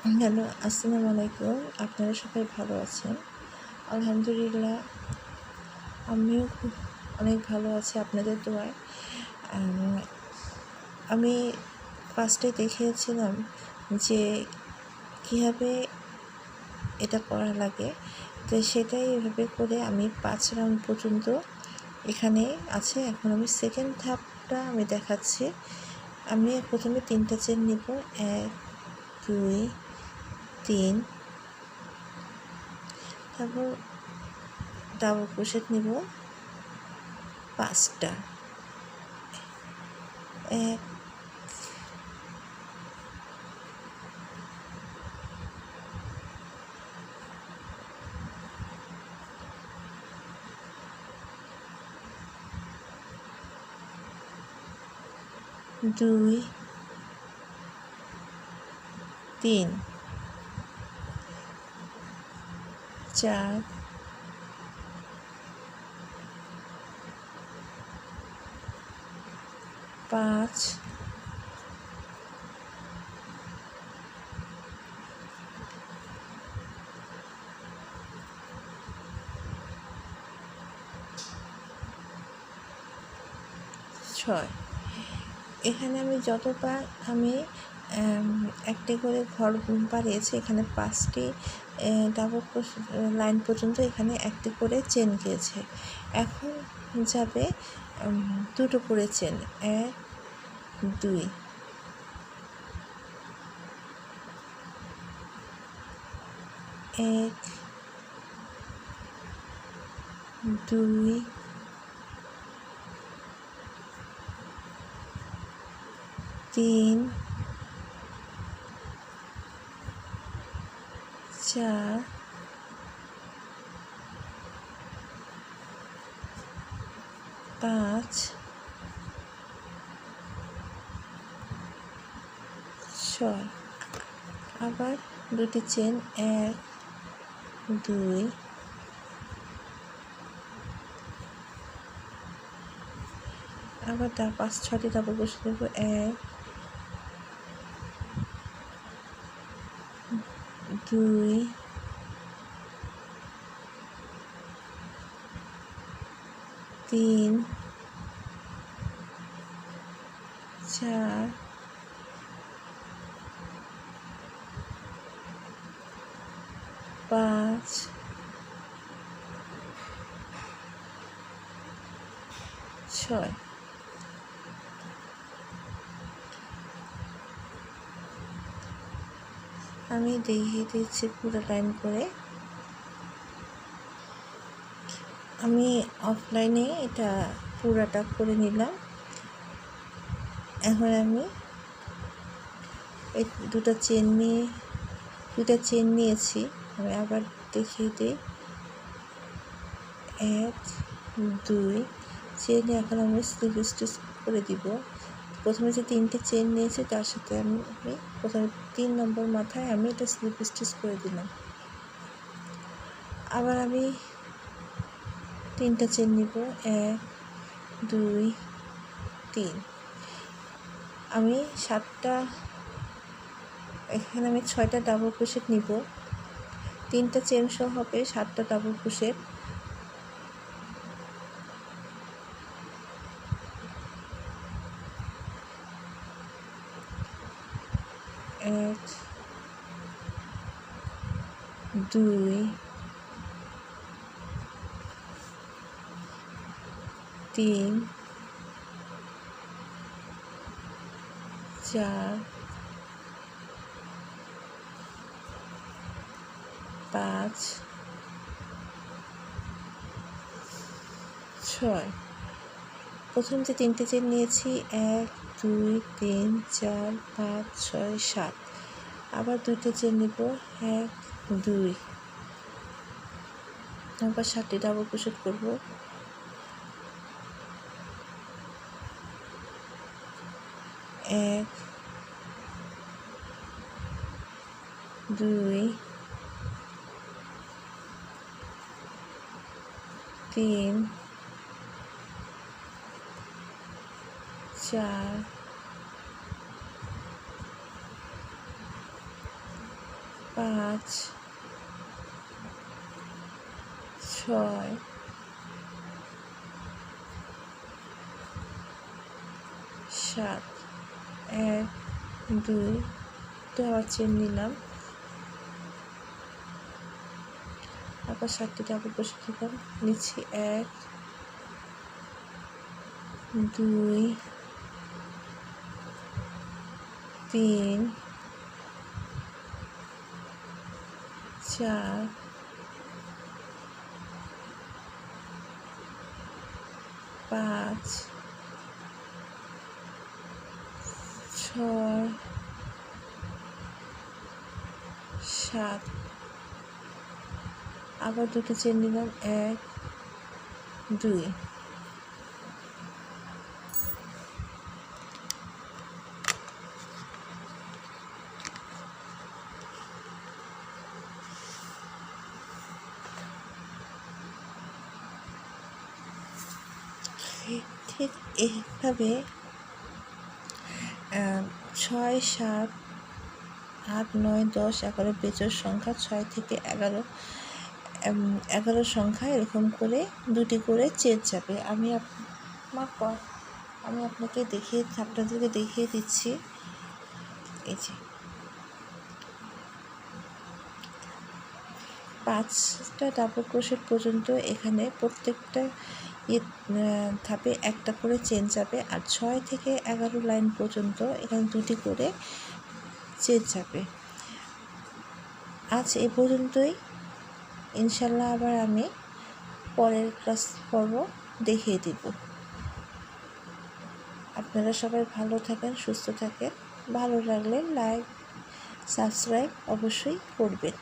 Hello, আসসালামু আলাইকুম। আপনারা সবাই ভালো আছেন? আলহামদুলিল্লাহ, আমিও অনেক ভালো আছি আপনাদের দোয়ায়। আম আমি ফার্স্টে দেখিয়েছিলাম যে কীভাবে এটা করা লাগে। তো সেটাই এভাবে করে আমি ৫ রাউন্ড পর্যন্ত এখানে আছে। এখন আমি সেকেন্ড ধাপটা আমি দেখাচ্ছি। আমি প্রথমে ৩টা চেন নিব। ১, ২, ৩। তারপর ডাবল ক্রোশেট নিব ৫টা। ১, ২, ৩, ৪, ৫, ৬। এখানে আমি যতবার আমি একটি করে ঘর বাড়িয়েছি, এখানে ৫টি ডাবল ক্রোশেট লাইন পর্যন্ত এখানে একটি করে চেন গিয়েছে। এখন যাবে ২টো করে চেন। ১, ২, ১, ২, ৩, ৪, ৫, ৬। আবার ২টি চেন। ১, ২, আবার ৫-৬টি ডাবল ক্রোশেট দেব। ১, ২, ৩, ৪, ৫, ৬। আমি দেখিয়ে দিচ্ছি পুরো লাইন করে। আমি অফলাইনে এটা পুরাটা করে নিলাম। এখন আমি এই দুটা চেন নিয়েছি। আমি আবার দেখিয়ে দিই। ১, ২ চেনে এখন আমি স্লিপ স্টিচ করে দিব। প্রথমে যে ৩টে চেন নিয়েছি তার সাথে আমি প্রথমে ৩ নম্বর মাথায় আমি এটা স্লিপ স্টিচ করে দিলাম। আবার আমি ৩টা চেন নিব। ১, ২, ৩। আমি ৭টা, এখানে আমি ৬টা ডাবল ক্রোশেট নিব। ৩টা চেন সহ হবে ৭টা ডাবল ক্রোশেট। ১, ২, ৩, ৪, ৫, ৬। প্রথম যে ৩টে চেন নিয়েছি ১, ২, ৩, ৪, ৫, ৬, ৭। আবার ২টো চেন নিব। ১, ২। আবার ৭টি ডাবল ক্রোশেট করব। ১, ২, ৩, ৪, 5 6 7 1 2 তো আবার চেন নিলাম, আবার 7টি ডাবল ক্রোশেট দিলাম, নিচ্ছি 1 2 3 4 5 6 7 আবার দুটো চেন নিলাম, 1 2 ঠিক এইভাবে 6 7 8 9 10 11 বেজোড় সংখ্যা 6 থেকে 11 সংখ্যা এরকম করে দুটি করে চেন যাবে। আমি আপনাদেরকে দেখিয়ে দিচ্ছি। এই যে 5টা ডাবল ক্রোশেট পর্যন্ত এখানে প্রত্যেকটা ধাপে একটা করে চেন যাবে, আর 6 থেকে 11 লাইন পর্যন্ত এখানে দুটি করে চেন যাবে। আজ এ পর্যন্তই, ইনশাল্লাহ আবার আমি পরের ক্লাস পর্ব দেখিয়ে দিব। আপনারা সবাই ভালো থাকেন, সুস্থ থাকেন। ভালো লাগলে লাইক সাবস্ক্রাইব অবশ্যই করবেন।